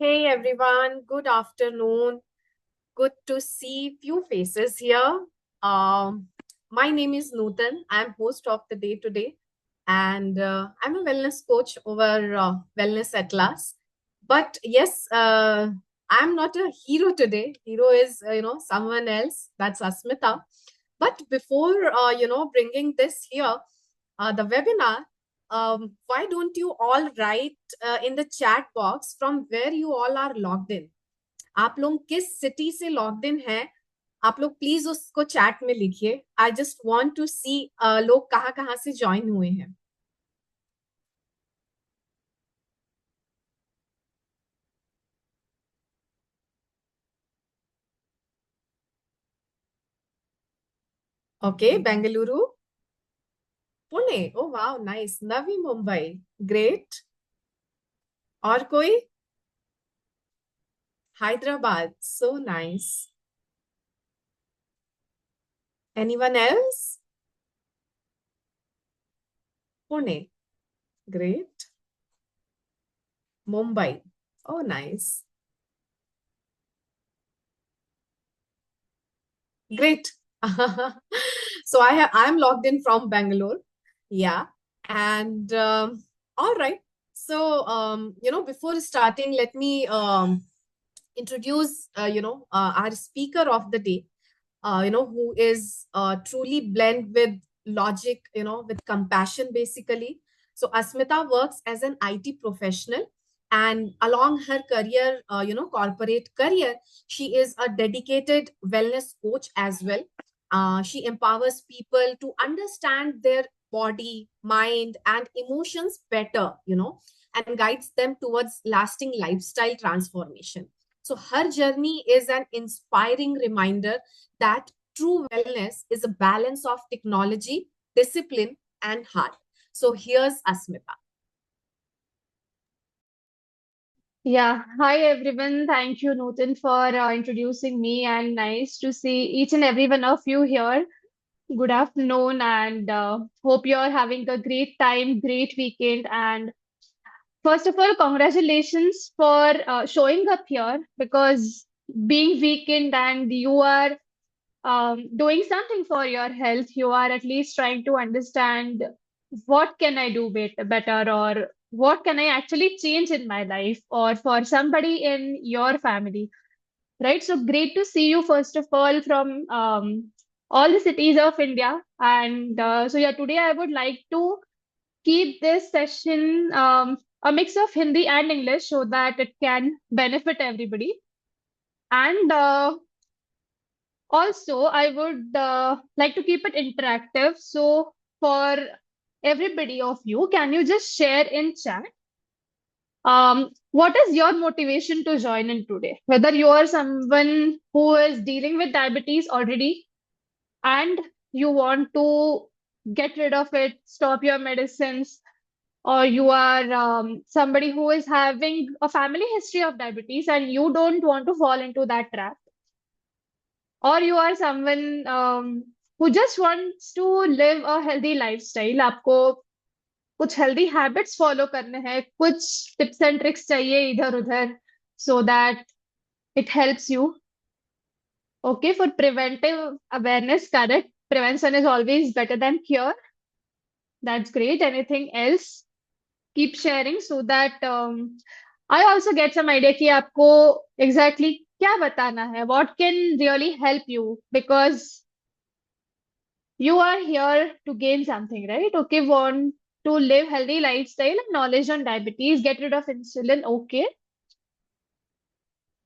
Hey everyone, good afternoon. Good to see few faces here. My name is Nutan. I'm host of the day today, and I'm a wellness coach over Wellness Atlas. But yes, I'm not a hero today. Hero is someone else. That's Asmita. But before bringing this here, the webinar, why don't you all write in the chat box from where you all are logged in? आप लोग किस city से logged in हैं? आप लोग please उसको chat में लिखिए. I just want to see लोग कहाँ कहाँ से ज्वाइन हुए हैं. Okay, Bengaluru, Pune, oh wow nice, Navi Mumbai, great. और कोई? Hyderabad, so nice. Anyone else? Pune, great. Mumbai, oh nice. Great. So I'm logged in from Bangalore. Yeah. And all right. So before starting, let me introduce our speaker of the day. Who is truly blend with logic, with compassion, basically. So Asmita works as an IT professional, and along her career, corporate career, she is a dedicated wellness coach as well. She empowers people to understand their body, mind, and emotions better, and guides them towards lasting lifestyle transformation. So her journey is an inspiring reminder that true wellness is a balance of technology, discipline, and heart. So here's Asmita. Yeah, hi everyone. Thank you, Nutan, for introducing me, and nice to see each and every one of you here. Good afternoon, and hope you're having a great time, great weekend. And first of all, congratulations for showing up here because being weekend and you are doing something for your health, you are at least trying to understand what can I do better, or what can I actually change in my life or for somebody in your family, right? So great to see you, first of all, from all the cities of India. And so, yeah, today I would like to keep this session a mix of Hindi and English so that it can benefit everybody. And also, I would like to keep it interactive. So, for everybody of you, can you just share in chat what is your motivation to join in today? Whether you are someone who is dealing with diabetes already and you want to get rid of it, stop your medicines, or you are somebody who is having a family history of diabetes and you don't want to fall into that trap, or you are someone who just wants to live a healthy lifestyle, आपको कुछ healthy habits follow करने हैं, कुछ tips and tricks चाहिए इधर उधर, so that it helps you. Okay, for preventive awareness, correct. Prevention is always better than cure. That's great. Anything else? Keep sharing so that I also get some idea कि आपको exactly क्या बताना है. What can really help you? Because you are here to gain something, right? Okay, want to live healthy lifestyle and knowledge on diabetes, get rid of insulin. Okay,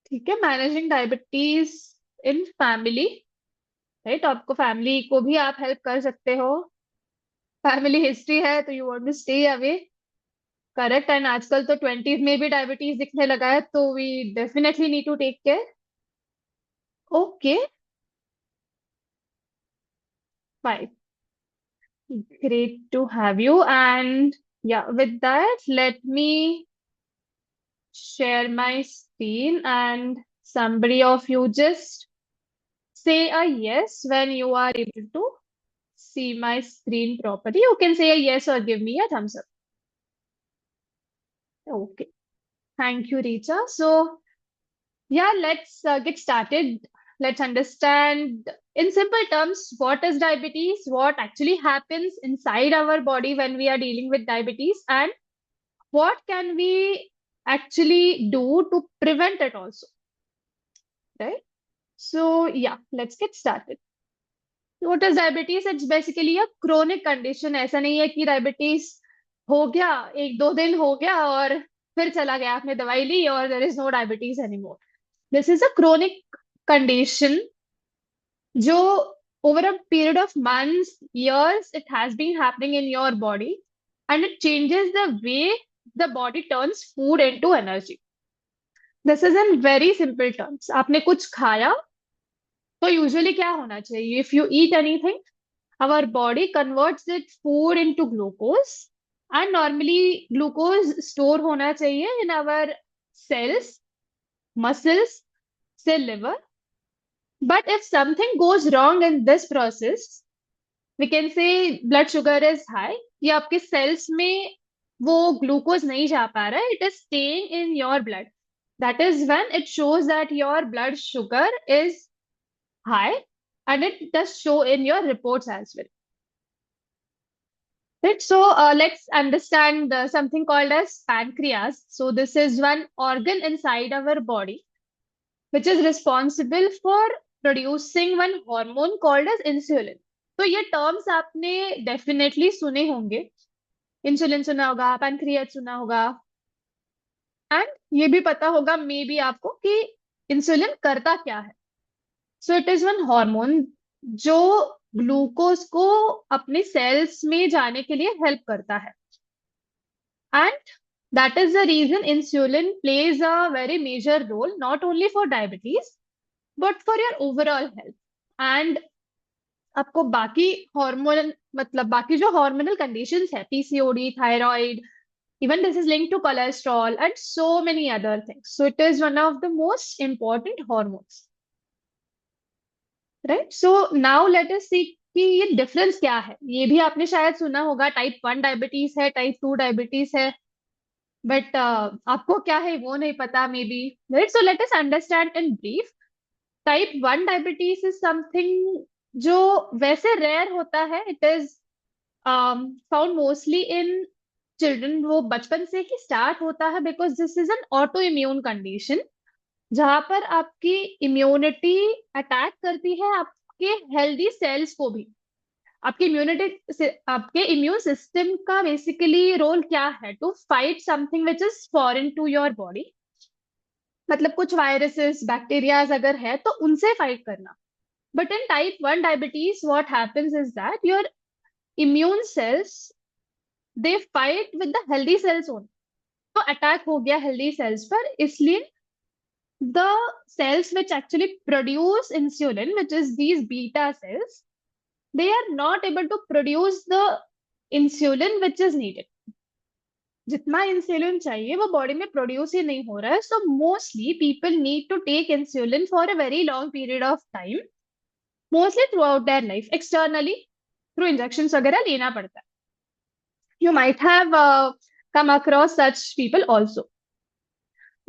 ठीक है. Managing diabetes in family, right? आपको family को भी आप help कर सकते हो. Family history है तो you want to stay away. Correct. And आजकल तो ट्वेंटीज में भी डायबिटीज दिखने लगा है तो we definitely need to take care. Okay, fine. Great to have you. And yeah, with that, let me share my screen and somebody of you just say a yes when you are able to see my screen properly. You can say a yes or give me a thumbs up. Okay. Thank you, Richa. So yeah, let's get started. Let's understand in simple terms what is diabetes, what actually happens inside our body when we are dealing with diabetes, and what can we actually do to prevent it also, right? So, yeah, let's get started. What is diabetes? It's basically a chronic condition. ऐसा नहीं है कि diabetes हो गया, एक दो दिन हो गया और फिर चला गया, आपने दवाई ली और there is no diabetes anymore. This is a chronic condition जो over a period of months, years, it has been happening in your body and it changes the way the body turns food into energy. This is in very simple terms. आपने कुछ खाया तो usually क्या होना चाहिए? If you eat anything, our body converts its food into glucose, and normally glucose store होना चाहिए in our cells, muscles, cell, liver. But if something goes wrong in this process, we can say blood sugar is high, या आपके cells में वो glucose नहीं जा पा रहा है, it is staying in your blood. That is when it shows that your blood sugar is high, and it does show in your reports as well. Right, so let's understand something called as pancreas. So this is one organ inside our body which is responsible for producing one hormone called as insulin. तो ये terms आपने definitely सुने होंगे. Insulin सुना होगा, pancreas सुना होगा, and ये भी पता होगा मे बी आपको कि इंसुलिन करता क्या है. सो इट इज वन हार्मोन जो ग्लूकोज को अपने सेल्स में जाने के लिए हेल्प करता है. And that is the reason insulin plays a very major role not only for diabetes but for your overall health. And आपको बाकी हार्मोन मतलब बाकी जो हार्मोनल कंडीशंस है, PCOD, thyroid, even this is linked to cholesterol and so many other things. So it is one of the most important hormones, right? So now let us see कि ये difference क्या है. ये भी आपने शायद सुना होगा, टाइप 1 डायबिटीज है, टाइप 2 डायबिटीज है, बट आपको क्या है वो नहीं पता may be, right? So let us understand in brief. Type 1 diabetes is something जो वैसे रेयर होता है. It is found mostly in children, वो बचपन से ही स्टार्ट होता है because this is an auto immune condition, जहां पर आपकी इम्यूनिटी अटैक करती है आपके हेल्दी सेल्स को भी। आपकी इम्यूनिटी से आपके इम्यून सिस्टम का बेसिकली रोल क्या है? To fight something which is foreign to your body. मतलब कुछ वायरसेस बैक्टीरियाज अगर है तो उनसे फाइट करना। But in type 1 diabetes what happens is that your immune cells, they fight with the healthy cells only. तो अटैक हो गया हेल्दी सेल्स पर, इसलिए the cells which actually produce insulin, which is these beta cells, they are not able to produce the insulin which is needed. जितना insulin चाहिए वो body में produce ही नहीं हो रहा है, so mostly people need to take insulin for a very long period of time, mostly throughout their life, externally through injection वगैरह लेना पड़ता है। You might have come across such people also.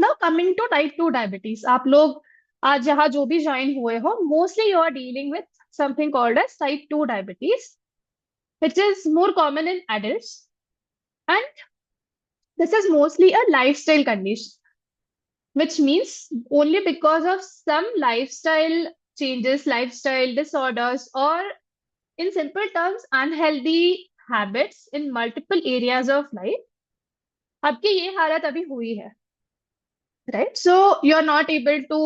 Now coming to type 2 diabetes, आप लोग आज यहाँ जो भी ज्वाइन हुए हो, mostly you are dealing with something called as type 2 diabetes, which is more common in adults, and this is mostly a lifestyle condition, which means only because of some lifestyle changes, lifestyle disorders, or in simple terms unhealthy habits in multiple areas of life, आपकी ये हालत अभी हुई है, right? So you're not able to,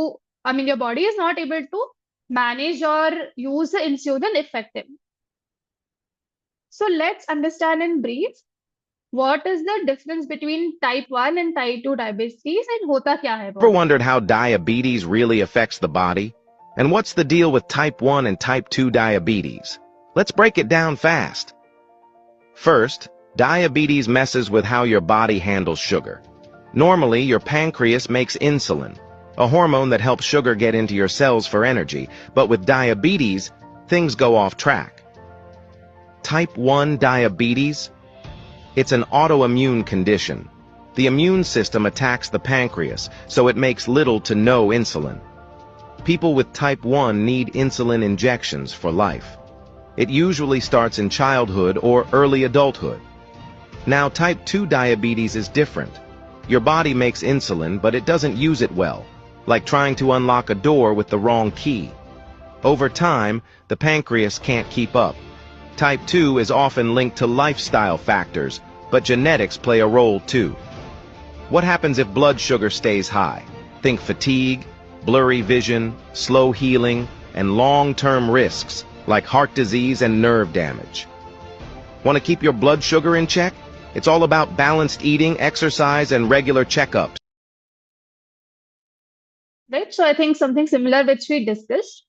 I mean, your body is not able to manage or use the insulin effectively. So let's understand in brief what is the difference between type 1 and type 2 diabetes and होता क्या है Ever body में? wondered how diabetes really affects the body? And what's the deal with type 1 and type 2 diabetes? Let's break it down fast. First, diabetes messes with how your body handles sugar. Normally, your pancreas makes insulin, a hormone that helps sugar get into your cells for energy, but with diabetes, things go off track. Type 1 diabetes? It's an autoimmune condition. The immune system attacks the pancreas, so it makes little to no insulin. People with type 1 need insulin injections for life. It usually starts in childhood or early adulthood. Now, type 2 diabetes is different. Your body makes insulin, but it doesn't use it well, like trying to unlock a door with the wrong key. Over time, the pancreas can't keep up. Type 2 is often linked to lifestyle factors, but genetics play a role too. What happens if blood sugar stays high? Think fatigue, blurry vision, slow healing, and long-term risks like heart disease and nerve damage. Want to keep your blood sugar in check? It's all about balanced eating, exercise, and regular checkups. Right? So I think something similar which we discussed.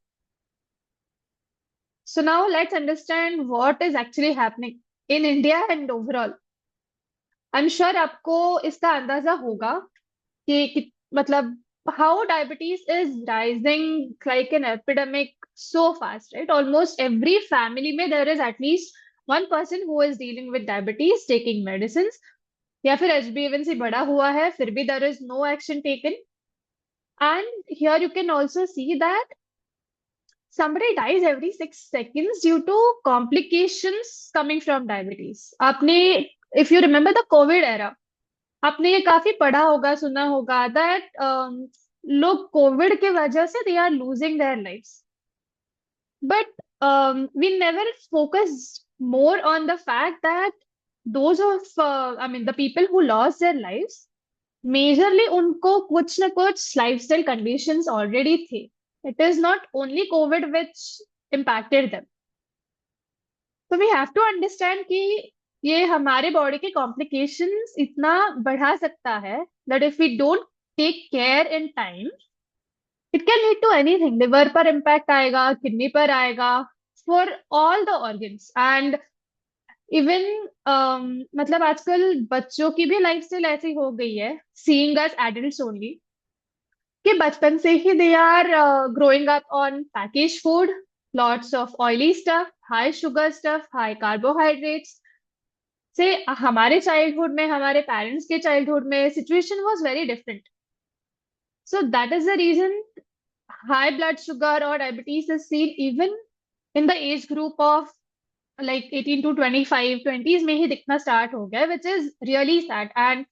So now let's understand what is actually happening in India and overall. I'm sure आपको इसका अंदाजा होगा कि मतलब how diabetes is rising like an epidemic so fast, right? Almost every family में there is at least one person who is dealing with diabetes, taking medicines, या फिर HbA1c बढ़ा हुआ है फिर भी there is no action taken. And here you can also see that somebody dies every 6 seconds due to complications coming from diabetes. आपने, if you remember the COVID era, आपने ये काफी पढ़ा होगा, सुना होगा that लोग कोविड के वजह से they are losing their lives. But we never focused more on the fact that those of, I mean, the people who lost their lives, majorly उनको कुछ ना कुछ lifestyle conditions already थे. It is not only COVID which impacted them. So we have to understand कि ये हमारे body के complications इतना बढ़ा सकता है that if we don't take care in time, it can lead to anything. Liver पर इम्पैक्ट आएगा, किडनी पर आएगा, for all the organs. And even मतलब आजकल बच्चों की भी लाइफस्टाइल ऐसी हो गई है, सीइंग अस एडल्ट्स ओनली, कि बचपन से ही they are growing up on package food, lots of oily stuff, high sugar stuff, high carbohydrates से। हमारे चाइल्डहुड में, हमारे पेरेंट्स के चाइल्डहुड में situation was very different. So that is the reason high blood sugar or diabetes is seen even in the age group of like 18 to 25, 20s में ही दिखना start हो गया, which is really sad. And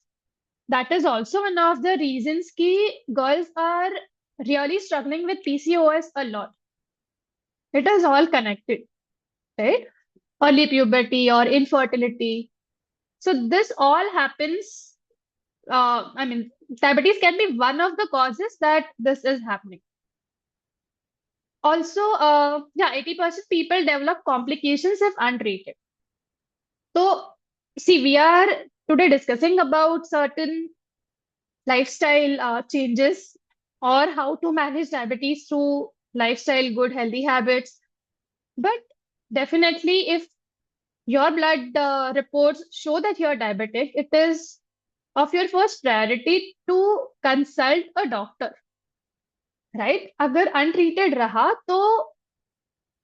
that is also one of the reasons कि girls are really struggling with PCOS a lot. It is all connected, right? Early puberty or infertility. So this all happens. I mean, diabetes can be one of the causes that this is happening. Also, yeah, 80% people develop complications if untreated. So, see, we are today discussing about certain lifestyle changes or how to manage diabetes through lifestyle, good, healthy habits. But definitely, if your blood reports show that you're diabetic, it is of your first priority to consult a doctor, right? अगर untreated रहा तो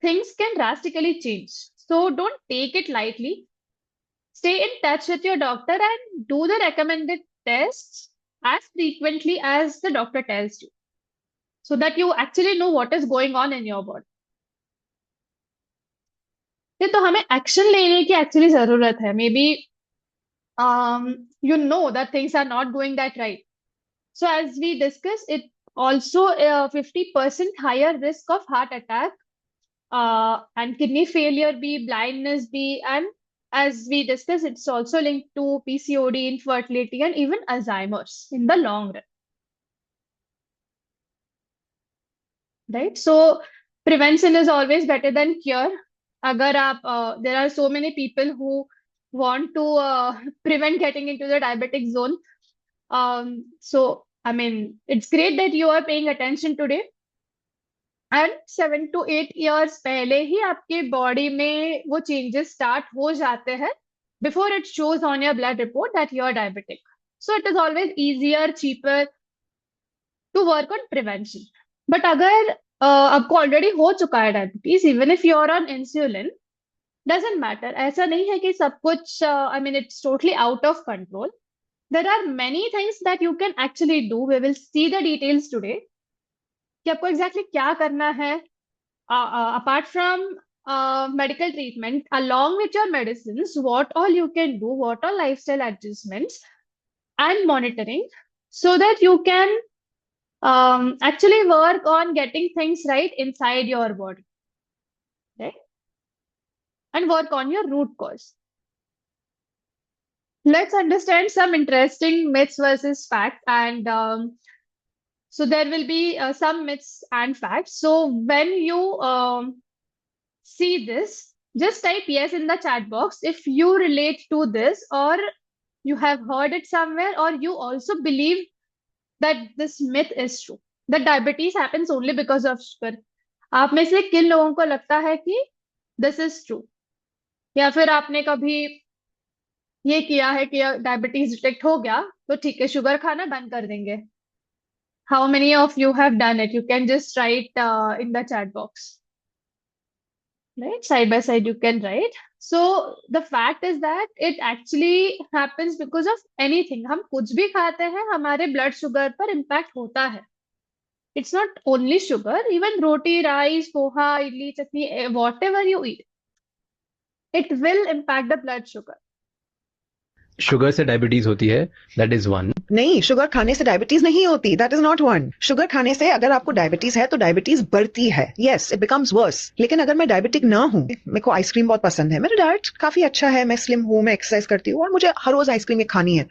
things can drastically change. So don't take it lightly. Stay in touch with your doctor and do the recommended tests as frequently as the doctor tells you so that you actually know what is going on in your body. तो हमें action लेने की actually जरूरत है. May be you know that things are not going that right. So as we discussed, it also 50% higher risk of heart attack and kidney failure be, blindness be, and as we discussed, it's also linked to PCOD, infertility, and even Alzheimer's in the long run. Right? So prevention is always better than cure. Agar aap, there are so many people who want to prevent getting into the diabetic zone. So, I mean, it's great that you are paying attention today. And 7 to 8 years पहले ही आपके body में वो changes start हो जाते हैं before it shows on your blood report that you are diabetic. So it is always easier cheaper to work on prevention. But अगर आपको already हो चुका है diabetes, even if you are on insulin, doesn't matter. ऐसा नहीं है कि सब कुछ I mean it's totally out of control. There are many things that you can actually do. We will see the details today कि आपको exactly क्या करना है apart from medical treatment. Along with your medicines, what all you can do, what all lifestyle adjustments and monitoring so that you can actually work on getting things right inside your body, right? And work on your root cause. Let's understand some interesting myths versus facts. And so there will be some myths and facts. So when you see this, just type yes in the chat box if you relate to this, or you have heard it somewhere, or you also believe that this myth is true, that diabetes happens only because of sugar. आप में से किन लोगों को लगता है कि this is true? या फिर आपने कभी ये किया है कि डायबिटीज डिटेक्ट हो गया तो ठीक है, शुगर खाना बंद कर देंगे? How many of you have done it? You can just write in the chat box. Right, side by side you can write. So the fact is that it actually happens because of anything. हम कुछ भी खाते हैं, हमारे blood sugar पर impact होता है. It's not only sugar, even roti, rice, poha, idli, chutney, whatever you eat, it will impact the blood sugar. Sugar से डायबिटीज होती है, दैट इज वन. नहीं, शुगर खाने से डायबिटीज नहीं होती. That is not one. Sugar खाने से अगर आपको डायबिटीज है तो डायबिटीज बढ़ती है. Yes, it becomes worse. लेकिन अगर मैं डायबिटिक ना हूं, मेरे को आइसक्रीम बहुत पसंद है, मेरा डाइट काफी अच्छा है, मैं स्लिम हूं, मैं एक्सरसाइज करती हूँ और मुझे हर रोज आइसक्रीम खानी है,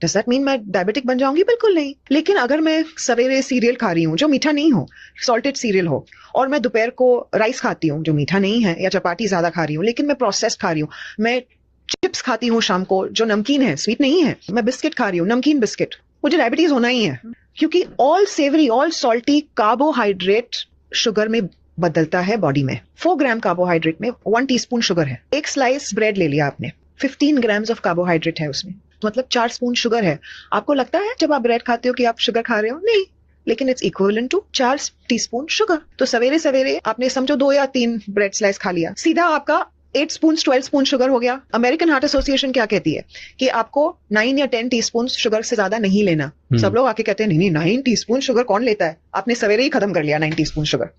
डज दैट मीन मैं डायबिटिक बन जाऊंगी? बिल्कुल नहीं. लेकिन अगर मैं सवेरे सीरियल खा रही हूँ जो मीठा नहीं हो, सॉल्टेड सीरियल हो, और मैं दोपहर को राइस खाती हूँ जो मीठा नहीं है, या चपाती ज्यादा खा रही हूँ लेकिन मैं प्रोसेस्ड खा रही हूँ, मैं चिप्स खाती हूँ शाम को जो नमकीन है, स्वीट नहीं है, मैं बिस्किट खा रही हूँ, नमकीन बिस्किट, मुझे डायबिटीज होना ही है. क्योंकि all savoury, all salty carbohydrate sugar में बदलता है बॉडी में. 4 ग्राम कार्बोहाइड्रेट में 1 टीस्पून शुगर है. एक स्लाइस ब्रेड ले लिया आपने, 15 ग्राम्स ऑफ कार्बोहाइड्रेट है उसमें, मतलब 4 स्पून शुगर है. आपको लगता है जब आप ब्रेड खाते हो कि आप शुगर खा रहे हो? नहीं, लेकिन it's equivalent to 4 teaspoon sugar. तो सवेरे सवेरे आपने समझो 2 या 3 ब्रेड स्लाइस खा लिया, सीधा आपका 8 स्पून 12 स्पून शुगर हो गया. अमेरिकन हार्ट एसोसिएशन क्या कहती है कि आपको 9 या 10 टीस्पून शुगर से ज्यादा नहीं लेना. सब लोग आके कहते हैं नहीं नहीं, 9 टीस्पून शुगर कौन लेता है? आपने सवेरे ही खत्म कर लिया 9 टीस्पून शुगर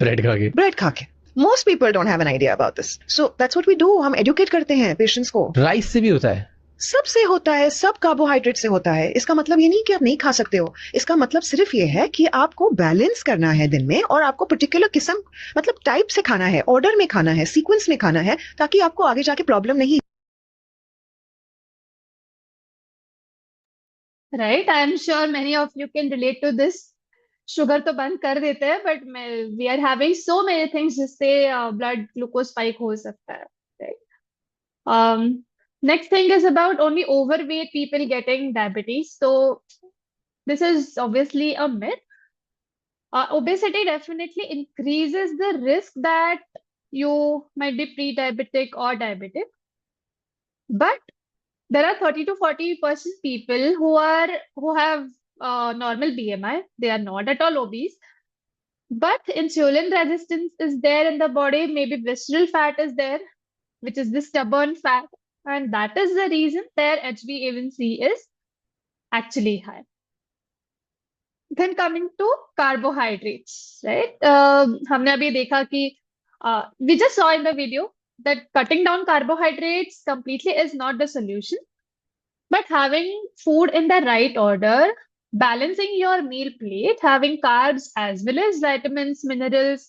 ब्रेड खा के. ब्रेड खा के. Most people don't have an idea about this. So that's what we do. हम educate करते हैं patients को. राइस से भी होता है? सबसे होता है, सब कार्बोहाइड्रेट से होता है. इसका मतलब ये नहीं कि आप नहीं खा सकते हो. इसका मतलब सिर्फ ये है कि आपको बैलेंस करना है दिन में और आपको पर्टिकुलर किस्म मतलब टाइप से खाना है, ऑर्डर में खाना है, सीक्वेंस में खाना है, ताकि आपको आगे जाके प्रॉब्लम नहीं. Right? I am sure many of you can relate to this. Sugar तो बंद कर देते हैं but we are having so many things जिससे ब्लड ग्लूकोज स्पाइक हो सकता है. Right. Next thing is about only overweight people getting diabetes. So this is obviously a myth. Obesity definitely increases the risk that you might be pre-diabetic or diabetic. But there are 30 to 40% people who have normal BMI. They are not at all obese. But insulin resistance is there in the body. Maybe visceral fat is there, which is the stubborn fat. And that is the reason their HbA1c is actually high. Then coming to carbohydrates, right? हमने अभी देखा कि we just saw in the video that cutting down carbohydrates completely is not the solution. But having food in the right order, balancing your meal plate, having carbs as well as vitamins, minerals,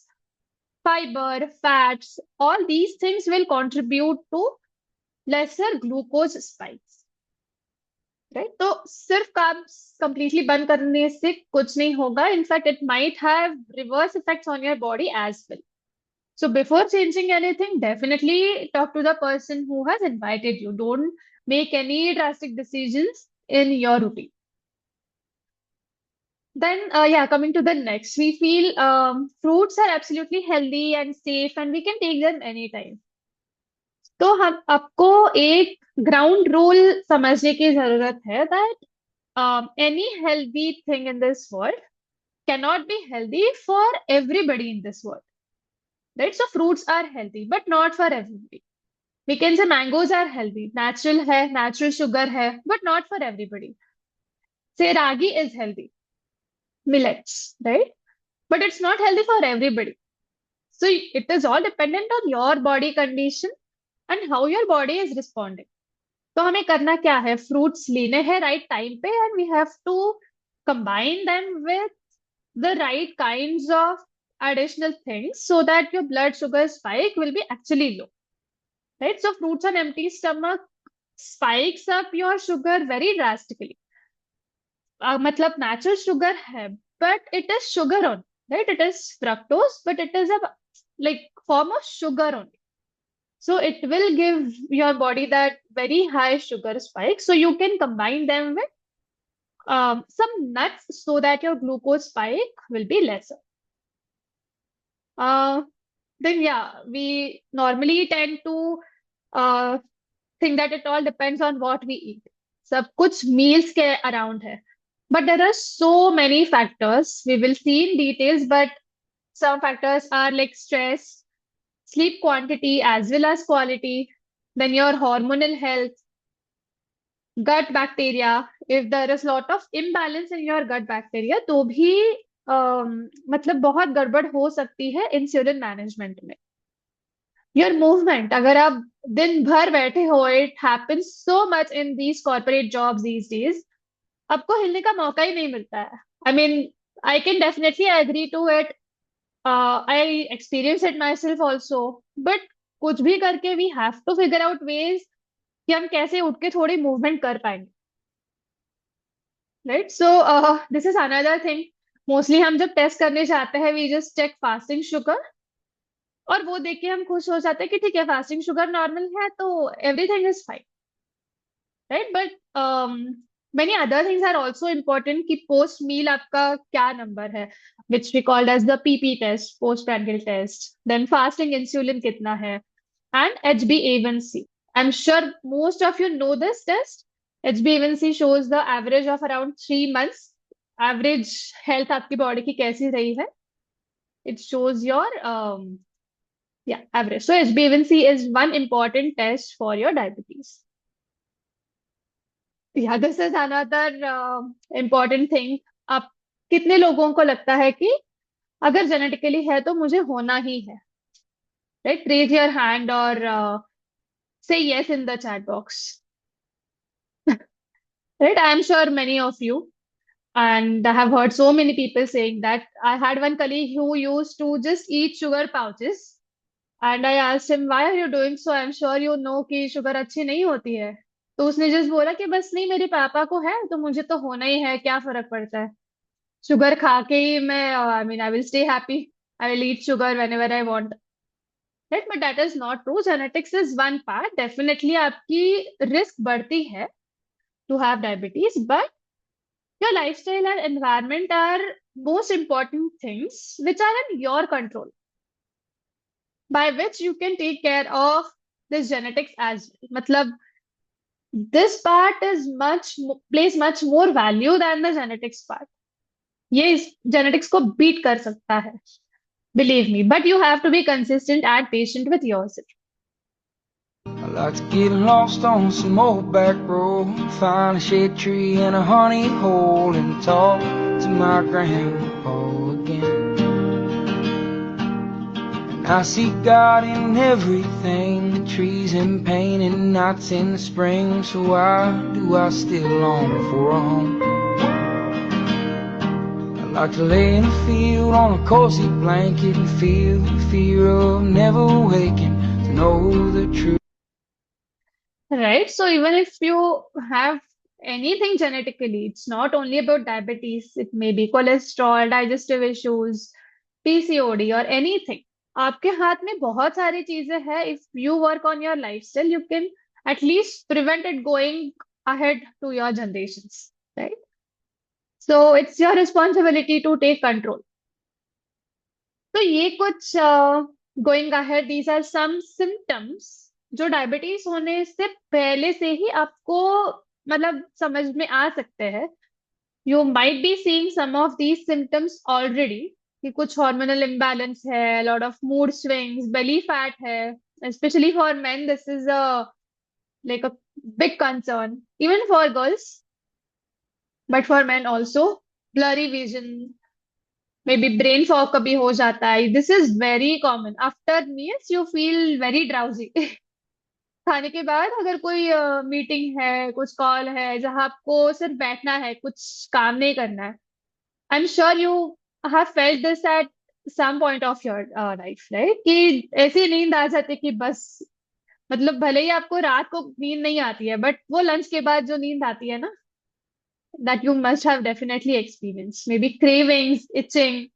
fiber, fats, all these things will contribute to lesser glucose spikes. Right? तो सिर्फ carbs completely बंद करने से कुछ नहीं होगा. In fact, it might have reverse effects on your body as well. So before changing anything, definitely talk to the person who has invited you. Don't make any drastic decisions in your routine. Then, coming to the next, we feel fruits are absolutely healthy and safe and we can take them anytime. तो हम आपको एक ground rule समझने की जरूरत है that any healthy thing in this world cannot be healthy for everybody in this world. Right? So fruits are healthy, but not for everybody. We can say mangoes are healthy, natural hai, natural sugar hai, but not for everybody. Say ragi is healthy, millets, right? But it's not healthy for everybody. So it is all dependent on your body condition and how your body is responding. तो हमें करना क्या है? Fruits लेने हैं right time पे and we have to combine them with the right kinds of additional things so that your blood sugar spike will be actually low. Right? So fruits on empty stomach spikes up your sugar very drastically. मतलब natural sugar है, but it is sugar only, right? It is fructose, but it is a like form of sugar only. So it will give your body that very high sugar spike. So you can combine them with some nuts so that your glucose spike will be lesser. Then we normally tend to think that it all depends on what we eat. सब कुछ meals के around है. But there are so many factors. We will see in details, but some factors are like stress, sleep quantity as well as quality, then your hormonal health, gut bacteria. If there is lot of imbalance in your gut bacteria, तो भी मतलब बहुत गड़बड़ हो सकती है insulin management में. Your movement, अगर आप दिन भर बैठे हो, it happens so much in these corporate jobs these days, आपको हिलने का मौका ही नहीं मिलता है. I mean, I can definitely agree to it. I experience it myself also. But कुछ भी करके we have to figure out ways कि हम कैसे उठ के थोड़ी movement कर पाएंगे. Right? So this is another thing. Mostly हम जब टेस्ट करने जाते हैं, we just check fasting sugar. और वो देख के हम खुश हो जाते हैं कि ठीक है फास्टिंग शुगर नॉर्मल है तो everything is fine. Right? But many other things are also important कि पोस्ट मील आपका क्या नंबर है, which we called as the PP test, post prandial test. Then fasting insulin कितना है, and HbA1c. I'm sure most of you know this test. HbA1c shows the average of around 3 months. Average health आपकी body की कैसी रही है. It shows your average. So HbA1c is one important test for your diabetes. This is another important thing. आप कितने लोगों को लगता है कि अगर जेनेटिकली है तो मुझे होना ही है? right? Raise your hand or say yes in the chat box, right? I am sure many of you, and I have heard so many people saying that. I had one colleague who used to just eat sugar pouches, and I asked him, why are you doing so? I'm sure you know कि sugar अच्छी नहीं होती है. तो उसने just बोला कि बस नहीं, मेरे पापा को है तो मुझे तो होना ही है, क्या फर्क पड़ता है. शुगर खा के ही मैं, I mean, I will stay happy. I will eat sugar whenever I want. Right? But that is not true. Genetics is one part. Definitely आपकी risk बढ़ती है to have diabetes, but your lifestyle and environment are most important things which are in your control, by which you can take care of this genetics as well. मतलब this part is plays much more value than the genetics part. ये इस genetics को beat कर सकता है, believe me. But you have to be consistent and patient with yourself. I like to get lost on some old back road, find a shade tree and a honey hole, and talk to my grandpa again. And I see God in everything, the trees in pain and nights in the spring. So why do I still long for a home? I like to lay in a field on a cozy blanket and feel the fear of never waking to know the truth. Right? So even if you have anything genetically, it's not only about diabetes, it may be cholesterol, digestive issues, PCOD or anything. आपके हाथ में बहुत सारी चीजें हैं. If you work on your lifestyle, you can at least prevent it going ahead to your generations, right? So it's your responsibility to take control. तो ये कुछ going ahead, these are some symptoms जो diabetes होने से पहले से ही आपको मतलब समझ में आ सकते हैं. You might be seeing some of these symptoms already, कि कुछ hormonal imbalance है, lot of mood swings, belly fat है. Especially for men, this is a big concern, even for girls, but for men also. Blurry vision, maybe brain fog कभी हो जाता है. This is very common. After meals, you feel very drowsy. खाने के बाद अगर कोई मीटिंग है, कुछ कॉल है जहां आपको सिर्फ बैठना है, कुछ काम नहीं करना है. I am sure you have felt this at some point of your life, right? कि ऐसी नींद आ जाती है कि बस, मतलब भले ही आपको रात को नींद नहीं आती है, बट वो लंच के बाद जो नींद आती है ना, that you must have definitely experienced. Maybe cravings, itching,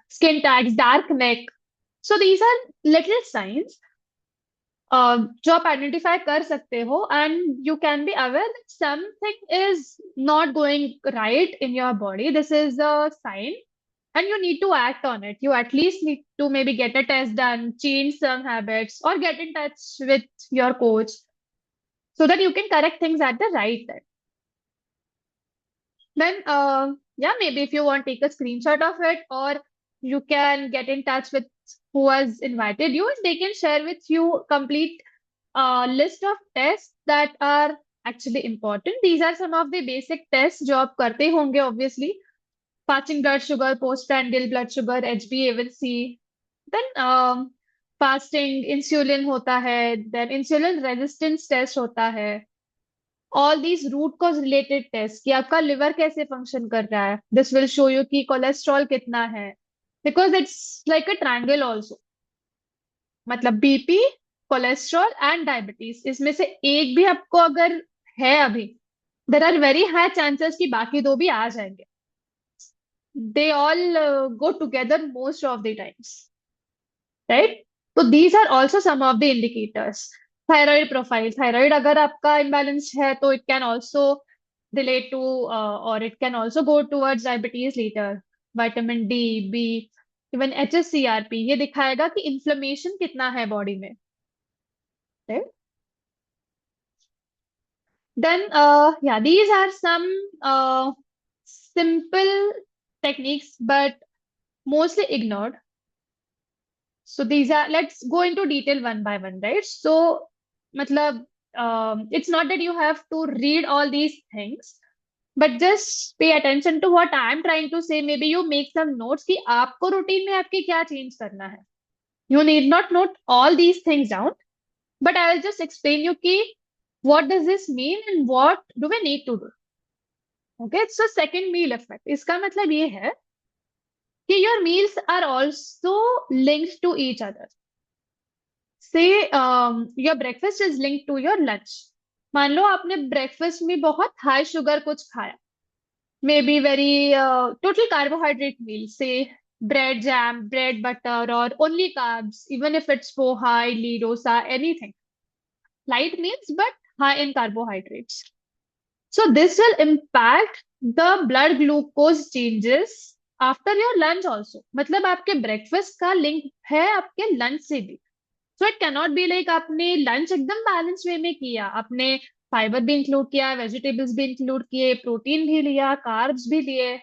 skin tags, dark neck. So these are little signs जो आप आइडेंटिफाई कर सकते हो, and you can be aware that something is not going right in your body. This is a sign and you need to act on it. You at least need to maybe get a test done, change some habits, or get in touch with your coach so that you can correct things at the right time. Then, yeah, maybe if you want, take a screenshot of it, or you can get in touch with who has invited you, and they can share with you complete list of tests that are actually important. These are some of the basic tests जो आप करते होंगे, obviously. Fasting blood sugar, postprandial blood sugar, HbA1c. Then fasting insulin होता है, then insulin resistance test होता है. All these root cause related tests कि आपका liver कैसे function कर रहा है. This will show you कि cholesterol कितना है, because it's like a triangle also. मतलब BP, cholesterol and diabetes, इसमें से एक भी आपको अगर है अभी, there are very high chances कि बाकी दो भी आ जाएंगे. They all go together most of the times, right? So these are also some of the indicators. Thyroid profile, thyroid अगर आपका imbalance है तो it can also relate to or it can also go towards diabetes later. Vitamin D, B, even HSCRP ये दिखाएगा कि inflammation कितना है body में, right? Then yeah, these are some simple techniques but mostly ignored. So these are, let's go into detail one by one, right? So, matlab, it's not that you have to read all these things, but just pay attention to what I'm trying to say. Maybe you make some notes कि आपको routine में आपके क्या change करना है. You need not note all these things down, but I will just explain you कि what does this mean and what do we need to do. Okay, so second meal effect. इसका मतलब ये है कि your meals are also linked to each other. Say your breakfast is linked to your lunch. मान लो आपने breakfast में बहुत high sugar कुछ खाया, may be very total carbohydrate meal, से bread jam, bread butter, or only carbs, even if it's poha, idli, dosa, anything. Light meals, but high in carbohydrates. So this will impact the blood glucose changes after your lunch also. मतलब आपके breakfast का link है आपके lunch से भी. So it cannot be like आपने lunch एकदम balance way में किया, आपने फाइबर भी इंक्लूड किया, वेजिटेबल्स भी इंक्लूड किए, प्रोटीन भी लिया, कार्ब्स भी लिए,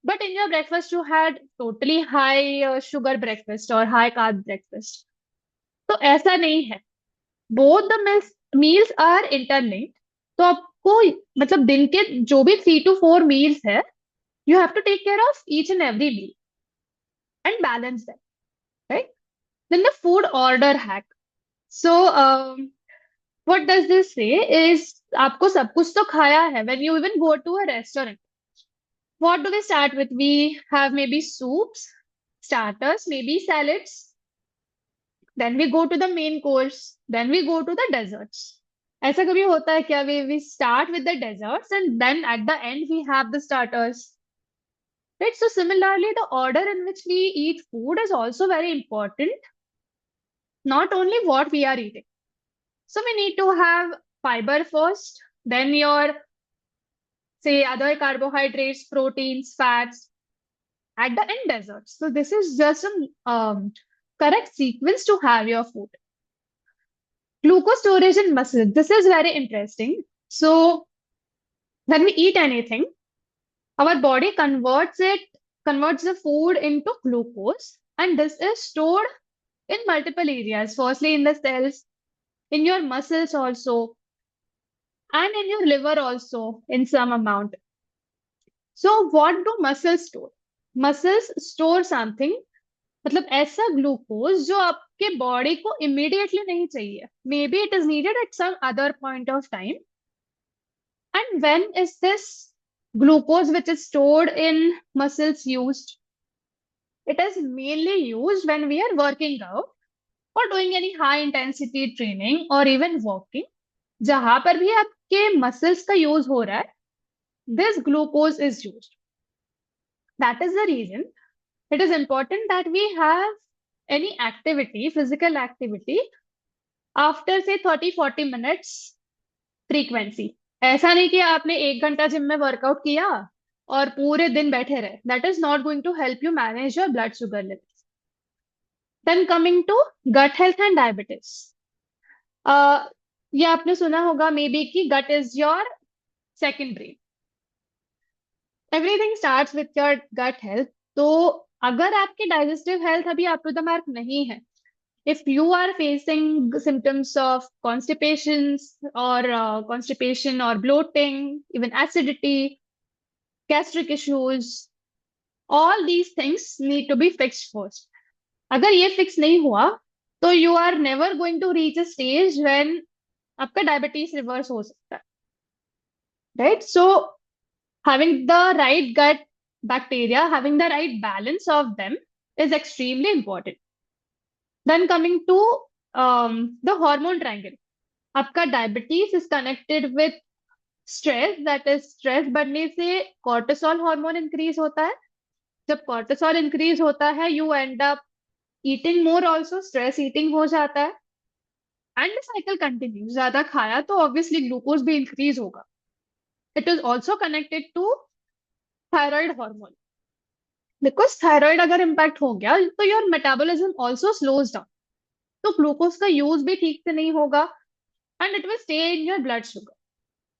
but in your breakfast you had totally high sugar breakfast or high carb breakfast. तो ऐसा नहीं है. Both the meals are interlinked. तो आपको मतलब दिन के जो भी 3 to 4 meals है, you have to take care of each and every meal and balance them, right? Then the food order hack. So what does this say is आपको सब कुछ तो खाया है. When you even go to a restaurant, what do we start with? We have maybe soups, starters, maybe salads. Then we go to the main course. Then we go to the desserts. ऐसा कभी होता है क्या? We start with the desserts and then at the end we have the starters. Right? So similarly, the order in which we eat food is also very important. Not only what we are eating. So we need to have fiber first, then your say other carbohydrates, proteins, fats, at the end desserts. So this is just a correct sequence to have your food. Glucose storage in muscle. This is very interesting. So when we eat anything, our body converts the food into glucose, and this is stored in multiple areas. Firstly, in the cells, in your muscles also, and in your liver also in some amount. So what do muscles store? Muscles store something, मतलब ऐसा glucose जो आपके body को immediately नहीं चाहिए. Maybe it is needed at some other point of time. And when is this glucose which is stored in muscles used? It is mainly used when we are working out or doing any high intensity training or even walking. जहां पर भी आपके muscles का use हो रहा है, this glucose is used. That is the reason it is important that we have any activity, physical activity, after say 30-40 minutes frequency. ऐसा नहीं कि आपने 1 घंटा जिम में वर्कआउट किया और पूरे दिन बैठे रहे. That is not going to help you manage your blood sugar levels. Then coming to gut health and diabetes. ये आपने सुना होगा मे बी कि gut is your second brain. Everything starts with your gut health. तो अगर आपकी digestive health अभी up to the mark नहीं है, if you are facing symptoms of constipation or bloating, even acidity, gastric issues, all these things need to be fixed first. अगर ये fix नहीं हुआ, तो you are never going to reach a stage when आपका diabetes reverse हो सकता है. Right? So having the right gut bacteria, having the right balance of them is extremely important. Then coming to the hormone triangle. आपका diabetes is connected with stress, that is stress बढ़ने से cortisol hormone increase होता है. जब cortisol increase होता है, you end up eating more also, stress eating हो जाता है. And the cycle continues. ज्यादा खाया तो obviously glucose भी increase होगा. It is also connected to thyroid hormone. Because thyroid अगर impact हो गया तो your metabolism also slows down. तो ग्लूकोज का यूज भी ठीक से नहीं होगा and it will stay in your blood sugar,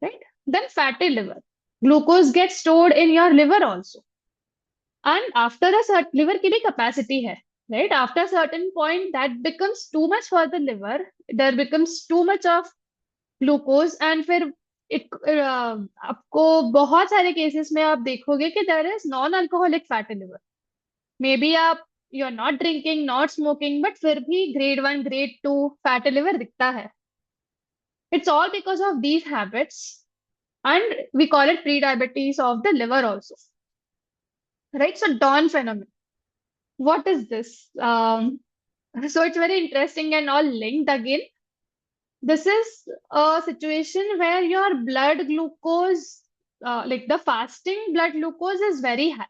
right? Then fatty liver. Glucose gets stored in your liver also. And after a certain liver की भी capacity है, right? After a certain point that becomes too much for the liver, there becomes too much of glucose and फिर आपको बहुत सारे cases में आप देखोगे कि there is non-alcoholic fatty liver. May be आप you're not drinking, not smoking, but फिर भी grade 1, grade 2 fatty liver दिखता है. It's all because of these habits, and we call it pre-diabetes of the liver also. Right? So Dawn phenomenon. What is this? So it's very interesting and all linked again. This is a situation where your blood glucose, like the fasting blood glucose is very high.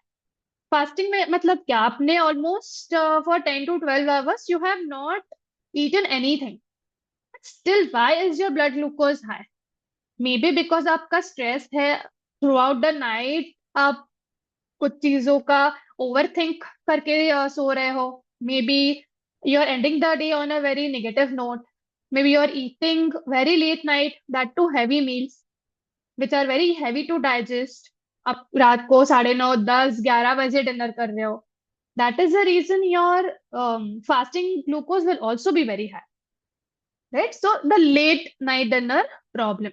Fasting में मतलब क्या? आपने almost for 10 to 12 hours you have not eaten anything. But still, why is your blood glucose high? Maybe because आपका stress है throughout the night. आप कुछ चीजों का overthink करके सो रहे हो. Maybe you're ending the day on a very negative note. Maybe you're eating very late night, that too heavy meals, which are very heavy to digest. आप रात को 9:30, 10, 11 बजे डिनर कर रहे हो. That is the reason your fasting glucose will also be very high. Right? So the late night dinner problem.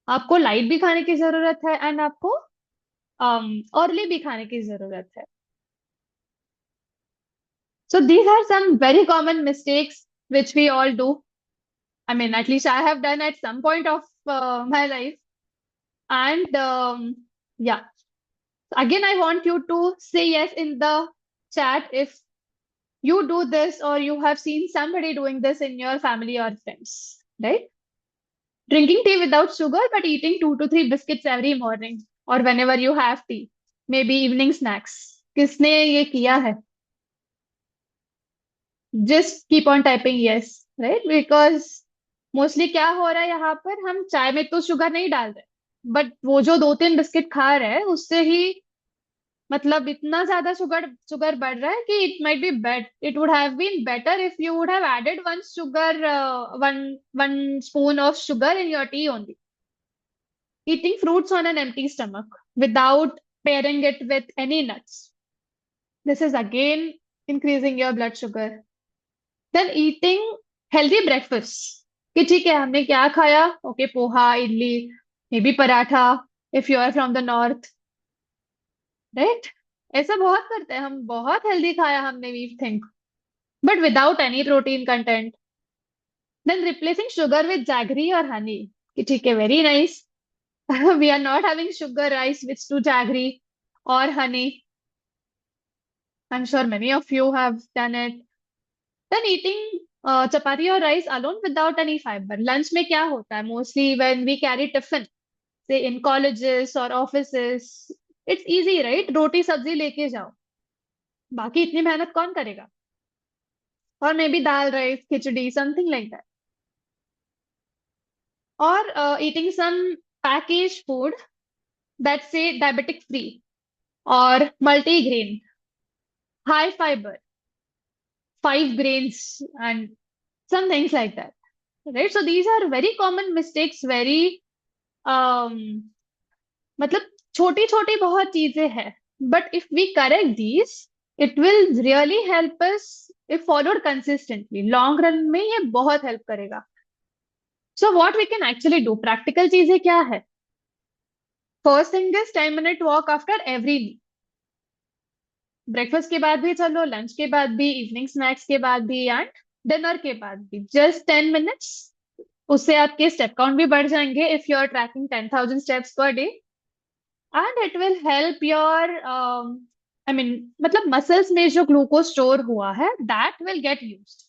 आपको light भी खाने की जरूरत है एंड आपको अर्ली भी खाने की जरूरत है. So these are some very common mistakes which we all do. I mean, at least I have done at some point of my life. And yeah, again, I want you to say yes in the chat if you do this or you have seen somebody doing this in your family or friends, right? Drinking tea without sugar, but eating 2 to 3 biscuits every morning or whenever you have tea, maybe evening snacks. किसने ये किया है? Just keep on typing yes, right? Because mostly क्या हो रहा है यहाँ पर, हम चाय में तो शुगर नहीं डाल रहे, बट वो जो 2-3 बिस्किट खा रहे हैं उससे ही मतलब इतना ज्यादा शुगर शुगर बढ़ रहा है कि it might be bet it would have been better if you would have added one sugar one one spoon of sugar in your tea only. Eating fruits on an empty stomach without pairing it with any nuts. This is again increasing your blood sugar. Then eating healthy breakfast. कि ठीक है हमने क्या खाया? Okay, poha, idli, maybe paratha if you are from the north. Right? ऐसा बहुत करते हैं हम. बहुत हेल्दी खाया हमने, we think, but without any protein content. Then replacing sugar with jaggery or honey. कि ठीक है, very nice. We are not having sugar rice with to jaggery or honey. I'm sure many of you have done it. Then eating chapati or rice alone without any fiber. Lunch में क्या होता है? Mostly when we carry tiffin, say in colleges or offices, it's easy, right? रोटी सब्जी लेके जाओ. बाकी इतनी मेहनत कौन करेगा? Or maybe dal, rice, khichdi, something like that. Or eating some packaged food that say diabetic free or multi-grain, high fiber, 5 grains, and some things like that. Right? So these are very common mistakes, very मतलब छोटी छोटी बहुत चीजें हैं. But if we correct these, it will really help us if followed consistently. Long run में ये बहुत help करेगा. So what we can actually do? Practical चीजें क्या है? First thing is 10-minute walk after every meal. Breakfast के बाद भी चलो, लंच के बाद भी, इवनिंग स्नैक्स के बाद भी एंड डिनर के बाद भी. Just 10 minutes. उससे आपके स्टेप काउंट भी बढ़ जाएंगे if you are tracking 10,000 steps per day. And it will help your I mean मतलब मसल्स में जो ग्लूकोज स्टोर हुआ है that will get used.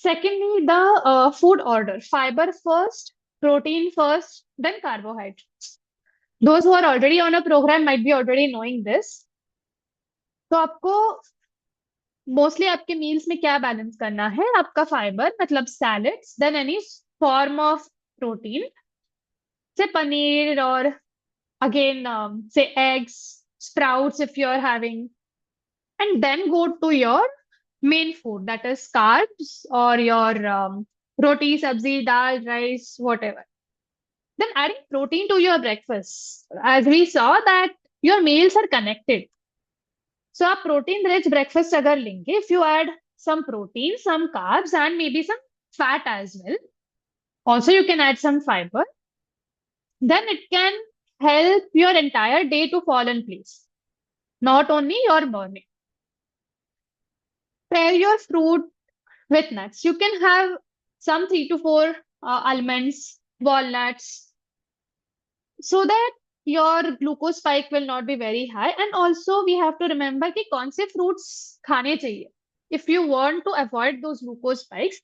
Secondly, the food order. Fiber first, protein first, then carbohydrates. Those who are already on a program might be already knowing this. तो आपको mostly आपके meals में क्या balance करना है? आपका फाइबर मतलब salads, then any form of protein, say paneer और again say eggs, sprouts if you are having, and then go to your main food, that is carbs or your roti, sabzi, dal, rice, whatever. Then adding protein to your breakfast. As we saw that your meals are connected. So आप protein rich breakfast अगर लेंगे, if you add some protein, some carbs and maybe some fat as well. Also you can add some fiber. Then it can help your entire day to fall in place. Not only your morning. Pair your fruit with nuts. You can have some 3 to 4 almonds, walnuts, so that your glucose spike will not be very high. And also we have to remember कि कौन से fruits खाने चाहिए. If you want to avoid those glucose spikes,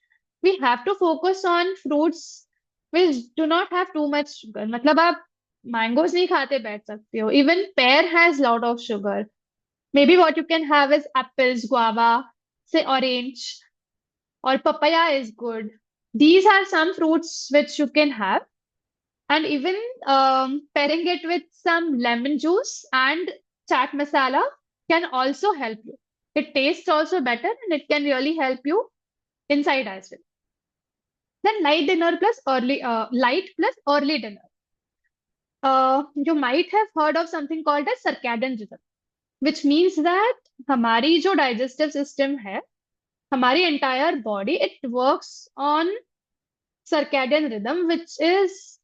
we have to focus on fruits which do not have too much sugar. मतलब आप mangoes नहीं खाते बैठ सकते हो. Even pear has lot of sugar. Maybe what you can have is apples, guava, say orange, or papaya is good. These are some fruits which you can have. And even pairing it with some lemon juice and chaat masala can also help you. It tastes also better and it can really help you inside as well. Then light plus early dinner. You might have heard of something called as circadian rhythm, which means that हमारी जो digestive system है, हमारी entire body, it works on circadian rhythm,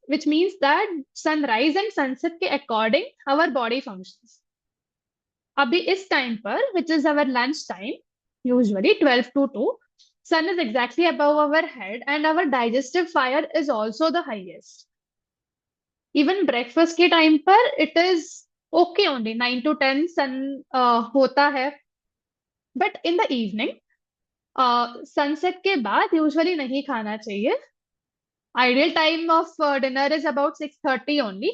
which means that sunrise and sunset के according our body functions. अभी इस time पर, which is our lunch time, usually 12 to 2, sun is exactly above our head and our digestive fire is also the highest. Even breakfast के time पर it is okay only 9 to 10 sun होता है, but in the evening sunset के बाद usually नहीं खाना चाहिए. Ideal time of dinner is about 6:30 only.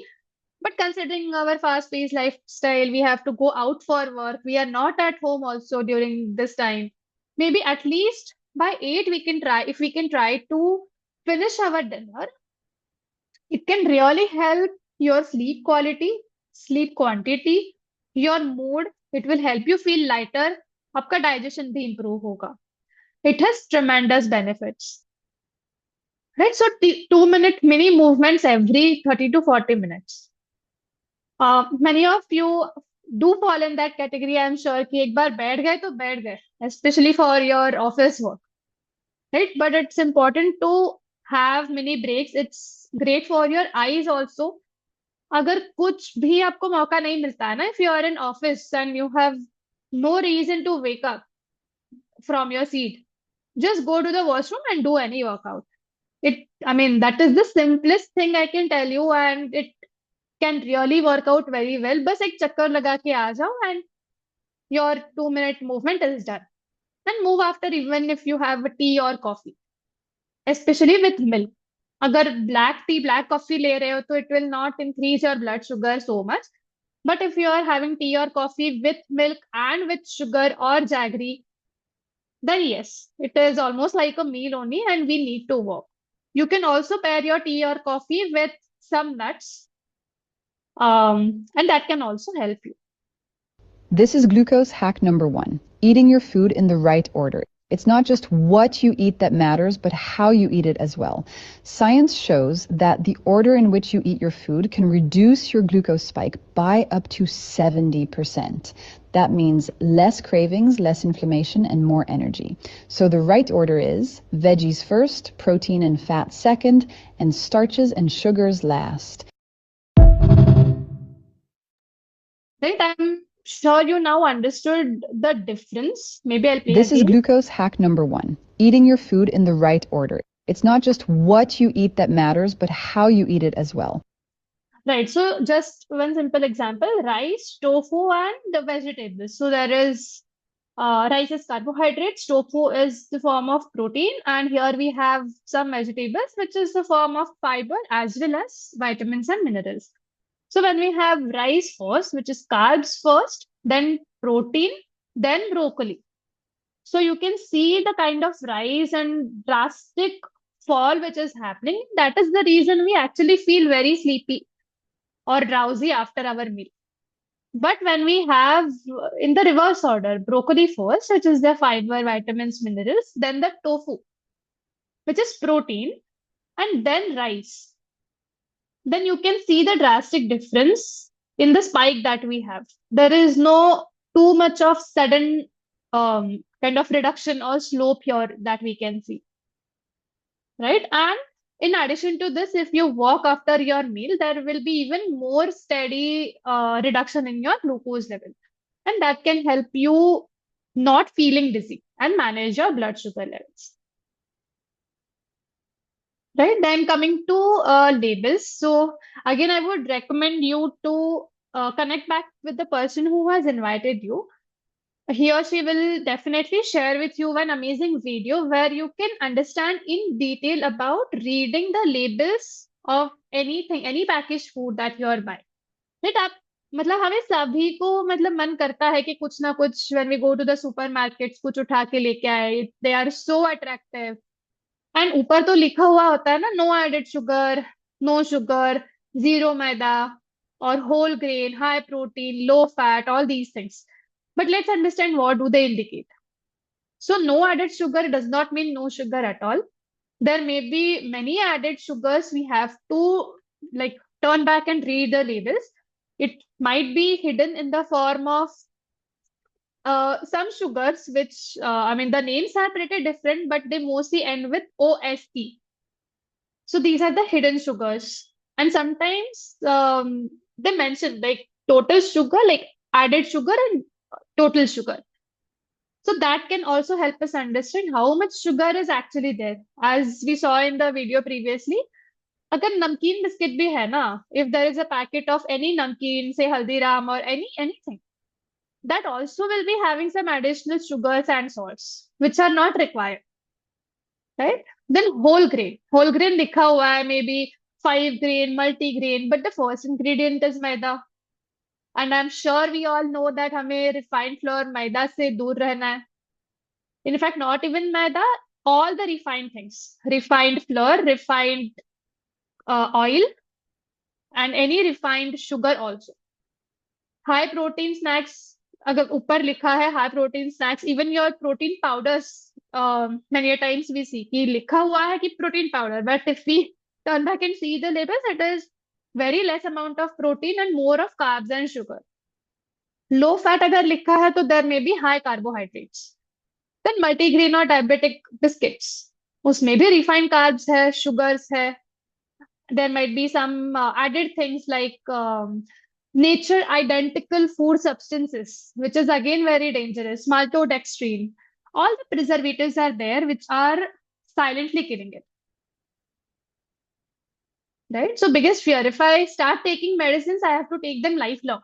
But considering our fast-paced lifestyle, we have to go out for work. We are not at home also during this time. Maybe at least by 8 we can try. If we can try to finish our dinner, it can really help your sleep quality, sleep quantity, your mood. It will help you feel lighter. आपका digestion भी improve होगा. It has tremendous benefits. Right, so 2-minute mini movements every 30 to 40 minutes. Many of you do fall in that category, I'm sure कि एक बार बैठ गए तो बैठ गए, especially for your office work, right? But it's important to have mini breaks. It's great for your eyes also. अगर कुछ भी आपको मौका नहीं मिलता है ना, if you are in office and you have no reason to wake up from your seat, just go to the washroom and do any workout. That is the simplest thing I can tell you, and it can really work out very well. बस एक चक्कर लगा के आ जाओ and your 2-minute movement is done. And move after even if you have a tea or coffee, especially with milk. अगर black tea, black coffee ले रहे हो तो it will not increase your blood sugar so much. But if you are having tea or coffee with milk and with sugar or jaggery, then yes, it is almost like a meal only and we need to walk. You can also pair your tea or coffee with some nuts, and that can also help you. This is glucose hack number 1, eating your food in the right order. It's not just what you eat that matters, but how you eat it as well. Science shows that the order in which you eat your food can reduce your glucose spike by up to 70%. That means less cravings, less inflammation, and more energy. So the right order is veggies first, protein and fat second, and starches and sugars last. Right, I'm sure you now understood the difference. Maybe I'll play This is again. glucose hack number 1, eating your food in the right order. It's not just what you eat that matters, but how you eat it as well. Right, so just one simple example, rice, tofu, and the vegetables. So there is rice is carbohydrates, tofu is the form of protein, and here we have some vegetables, which is the form of fiber as well as vitamins and minerals. So when we have rice first, which is carbs first, then protein, then broccoli. So you can see the kind of rise and drastic fall which is happening. That is the reason we actually feel very sleepy or drowsy after our meal. But when we have in the reverse order, broccoli first, which is the fiber, vitamins, minerals, then the tofu, which is protein, and then rice, then you can see the drastic difference in the spike that we have. There is no too much of sudden kind of reduction or slope here that we can see, right? And in addition to this, if you walk after your meal, there will be even more steady reduction in your glucose level. And that can help you not feeling dizzy, and manage your blood sugar levels. Right, then coming to labels. So again, I would recommend you to connect back with the person who has invited you. He or she will definitely share with you an amazing video where you can understand in detail about reading the labels of anything, any packaged food that you are buying. Right? आप मतलब हमें सभी को मतलब मन करता है कि कुछ ना कुछ when we go to the supermarkets कुछ उठा के लेके आए. They are so attractive. And ऊपर तो लिखा हुआ होता है ना, no added sugar, no sugar, zero मैदा और whole grain, high protein, low fat, all these things. But let's understand what do they indicate. So no added sugar does not mean no sugar at all. There may be many added sugars. We have to like turn back and read the labels. It might be hidden in the form of some sugars, which I mean, the names are pretty different, but they mostly end with OST. So these are the hidden sugars. And sometimes they mention like total sugar, like added sugar and total sugar. So that can also help us understand how much sugar is actually there. As we saw in the video previously, अगर नमकीन biscuit भी है ना, if there is a packet of any namkeen, say Haldiram or anything, that also will be having some additional sugars and salts, which are not required, right? Then whole grain likha hua hai, maybe 5 grain, multi-grain, but the first ingredient is maida. And I'm sure we all know that हमें refined flour maida से दूर रहना है. In fact, not even maida, all the refined things, refined flour, refined oil, and any refined sugar also. High protein snacks, अगर ऊपर लिखा है high protein snacks, even your protein powders, many a times we see कि लिखा हुआ है कि protein powder, but if we turn back and see the labels, it is very less amount of protein and more of carbs and sugar. Low fat अगर लिखा है तो there may be high carbohydrates. Then multigrain or diabetic biscuits, उसमें भी refined carbs है, sugars है. There might be some added things like nature identical food substances, which is again very dangerous, maltodextrin. All the preservatives are there, which are silently killing it. Right? So biggest fear, if I start taking medicines, I have to take them lifelong.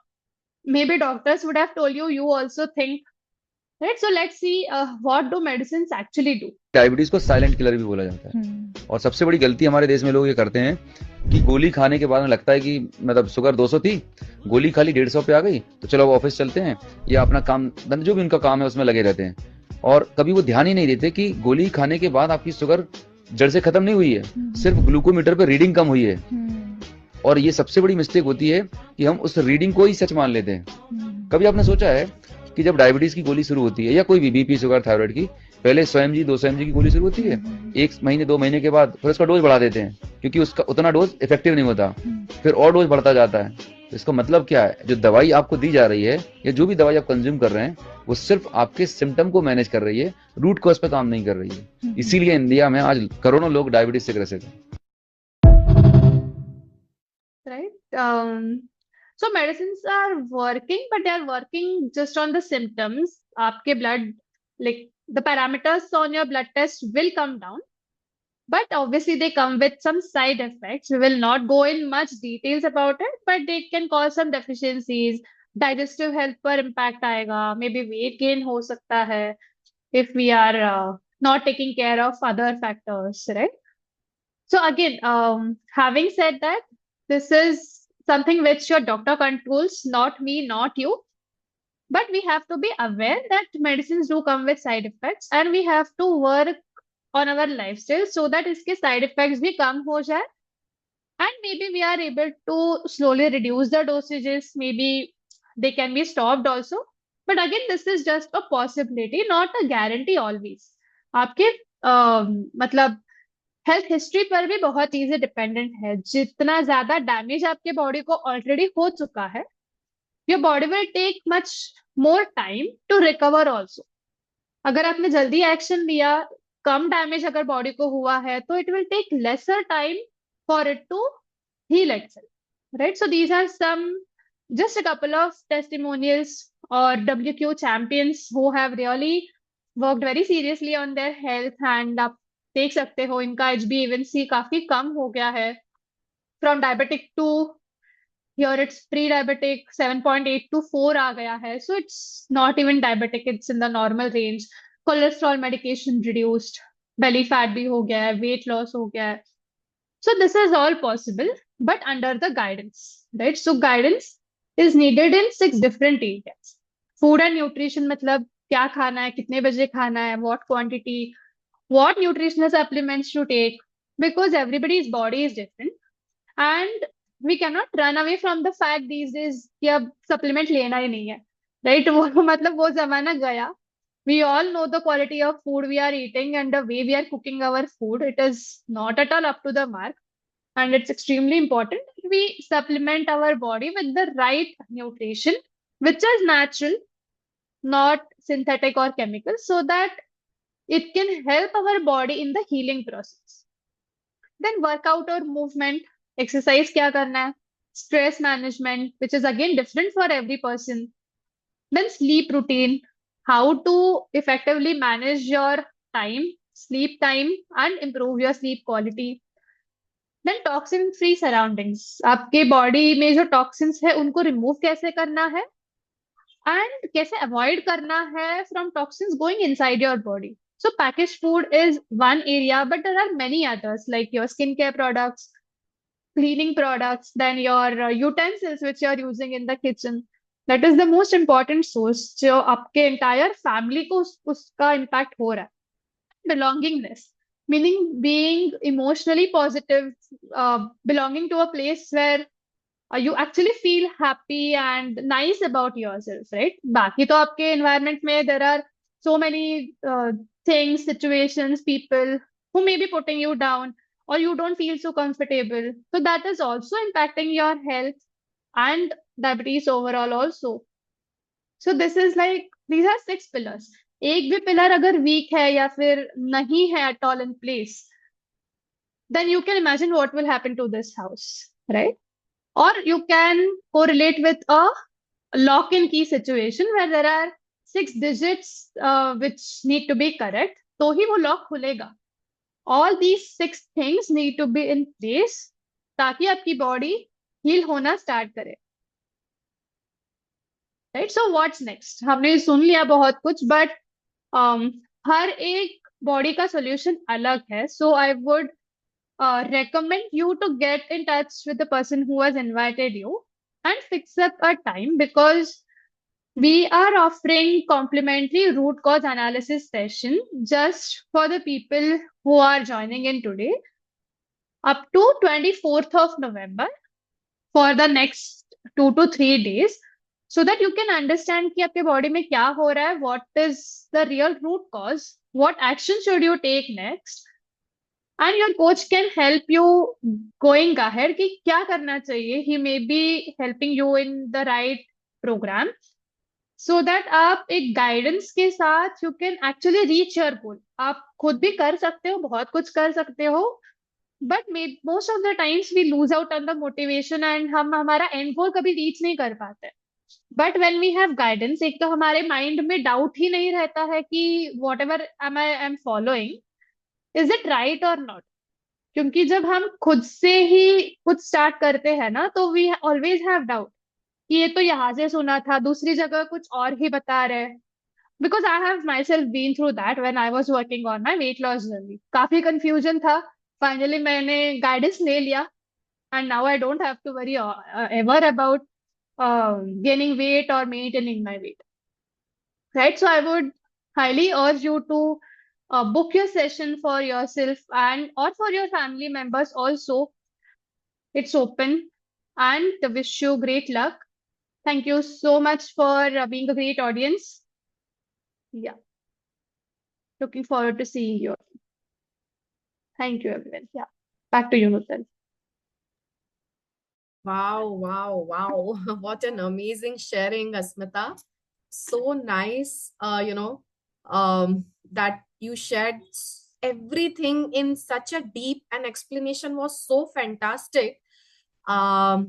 Maybe doctors would have told you, you also think. Right? So let's see what do medicines actually do. Diabetes को silent killer भी बोला जाता है। और सबसे बड़ी गलती हमारे देश में लोग ये करते हैं कि गोली खाने के बाद में लगता है कि मतलब शुगर 200 थी, गोली खाली 150 पे आ गई, तो चलो ऑफिस चलते हैं या अपना काम धंधा जो भी उनका काम है उसमें लगे रहते हैं। और कभी वो ध्यान ही नहीं देते कि गोली खाने के बाद आपकी शुगर जड़ से खत्म नहीं हुई है, सिर्फ ग्लूकोमीटर पे रीडिंग कम हुई है। और ये सबसे बड़ी मिस्टेक होती है कि हम उस रीडिंग को ही सच मान लेते हैं। कभी आपने सोचा है कि जब डायबिटीज की गोली शुरू होती है या कोई भी बीपी शुगर थायराइड की, पहले 100 mg 200 mg की गोली शुरू होती है, 1 महीने 2 महीने के बाद फिर उसका डोज बढ़ा देते हैं क्योंकि उसका उतना डोज इफेक्टिव नहीं होता, फिर और डोज बढ़ता जाता है। तो इसका मतलब क्या है, जो दवाई आपको दी जा रही है या जो भी दवाई आप कंज्यूम कर रहे हैं वो सिर्फ आपके सिम्टम को मैनेज कर रही है, रूट कॉज पे काम नहीं कर रही है। इसीलिए इंडिया में आज करोड़ों लोग डायबिटीज से ग्रसित हैं। Right? So medicines are working, but they are working just on the symptoms. आपके blood, like the parameters on your blood test will come down, but obviously they come with some side effects. We will not go in much details about it, but they can cause some deficiencies. Digestive health पर impact आएगा, maybe weight gain हो सकता है if we are not taking care of other factors, right? So again, having said that, this is something which your doctor controls, not me, not you. But we have to be aware that medicines do come with side effects, and we have to work on our lifestyle so that इसके side effects भी कम हो जाए, and maybe we are able to slowly reduce the dosages. Maybe they can be stopped also. But again, this is just a possibility, not a guarantee always. आपके मतलब health history पर भी बहुत चीजें dependent है। जितना ज्यादा डैमेज आपके बॉडी को ऑलरेडी हो चुका है, your body will take much more time to recover also. अगर आपने जल्दी एक्शन लिया, कम डैमेज अगर बॉडी को हुआ है, तो it will take lesser time for it to heal itself, right? So these are some just a couple of testimonials or WQ champions who have really worked very seriously on their health, and आप देख सकते हो इनका HbA1c काफी कम हो गया है from diabetic to here it's pre-diabetic 7.8 to 4 आ गया है, so it's not even diabetic, it's in the normal range. Cholesterol medication reduced, belly fat भी हो गया है, weight loss हो गया है. So this is all possible, but under the guidance, right? So guidance is needed in 6 different areas. Food and nutrition मतलब क्या खाना है, कितने बजे खाना है, what quantity, what nutritional supplements to take, because everybody's body is different and we cannot run away from the fact these days कि अब supplement लेना ही नहीं है, right? वो मतलब वो जमाना गया. We all know the quality of food we are eating and the way we are cooking our food. It is not at all up to the mark. And it's extremely important that we supplement our body with the right nutrition, which is natural, not synthetic or chemical, so that it can help our body in the healing process. Then workout or movement, exercise kya karna hai, stress management, which is again different for every person. Then sleep routine, how to effectively manage your time, sleep time, and improve your sleep quality. Then toxin free surroundings, आपके body में जो toxins है उनको remove कैसे करना है and कैसे avoid करना है from toxins going inside your body. So package food is one area, but there are many others like your skin care products, cleaning products, then your utensils which you are using in the kitchen. That is the most important source जो आपके entire family को उसका impact हो रहा है. Belongingness, meaning being emotionally positive, belonging to a place where you actually feel happy and nice about yourself, right? बाकी तो आपके environment में there are so many things, situations, people who may be putting you down or you don't feel so comfortable. So that is also impacting your health and diabetes overall also. So this is like, these are 6 pillars. एक भी pillar अगर weak है या फिर नहीं है at all in place, then you can imagine what will happen to this house, right? Or you can correlate with a lock-in key situation where there are 6 digits which need to be correct, तो ही वो lock खुलेगा. All these 6 things need to be in place ताकि आपकी body heal होना start करे. Right. So what's next, हमने सुन लिया बहुत कुछ, बट हर एक बॉडी का सोल्यूशन अलग है. So I would recommend you to get in touch with the person who has invited you and fix up a time, because we are offering complimentary root cause analysis session just for the people who are joining in today up to 24th of November for the next 2 to 3 days, so that you can understand कि आपके body में क्या हो रहा है, what is the real root cause, what action should you take next, and your coach can help you going ahead कि क्या करना चाहिए. He may be helping you in the right program so that आप एक guidance के साथ you can actually reach your goal. आप खुद भी कर सकते हो, बहुत कुछ कर सकते हो, but most of the times we lose out on the motivation and हम हमारा end goal कभी reach नहीं कर पाते. But when we have guidance, एक तो हमारे माइंड में डाउट ही नहीं रहता है कि what ever M I am following, is it right और नॉट. क्योंकि जब हम खुद से ही कुछ स्टार्ट करते हैं ना, तो वी ऑलवेज हैव डाउट कि ये तो यहाँ से सुना था, दूसरी जगह कुछ और ही बता रहे हैं. Because I have myself been through that when I was working on my weight loss journey. काफी कंफ्यूजन था. फाइनली मैंने गाइडेंस ले लिया and now I don't have to worry ever about gaining weight or maintaining my weight, right? So I would highly urge you to book your session for yourself and or for your family members also. It's open, and wish you great luck. Thank you so much for being a great audience. Yeah, looking forward to seeing you. Thank you everyone. Yeah, back to you, Nutan. Wow, wow, wow. What an amazing sharing, Asmita. So nice, that you shared everything in such a deep, and explanation was so fantastic. I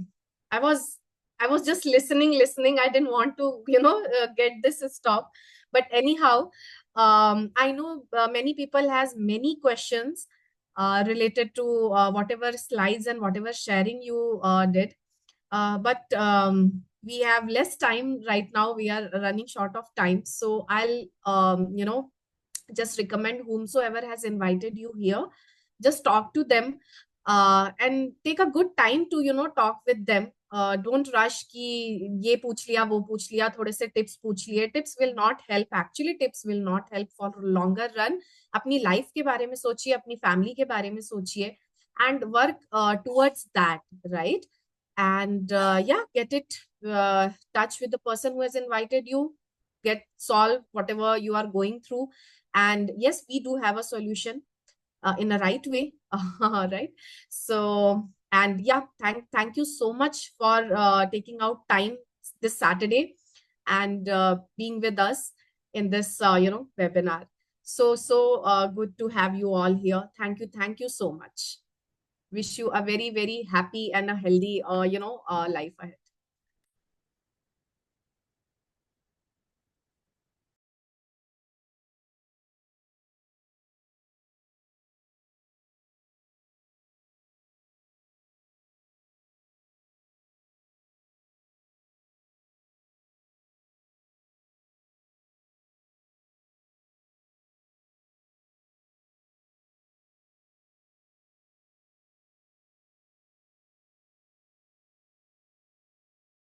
was I was just listening. I didn't want to, get this stop. But anyhow, I know many people has many questions related to whatever slides and whatever sharing you did. But we have less time right now. We are running short of time. So I'll, just recommend whomsoever has invited you here, just talk to them and take a good time to, talk with them. Don't rush ki ye पूछ लिया वो पूछ लिया थोड़े से tips पूछ लिए. Tips will not help. Actually tips will not help for longer run. अपनी life के बारे में सोचिए, अपनी family के बारे में सोचिए, and work towards that, right? And yeah, get it touch with the person who has invited you, get solve whatever you are going through. And yes, we do have a solution in a right way. Right? So, and yeah, thank you so much for taking out time this Saturday and being with us in this webinar. So good to have you all here. Thank you so much. Wish you a very, very happy and a healthy life ahead.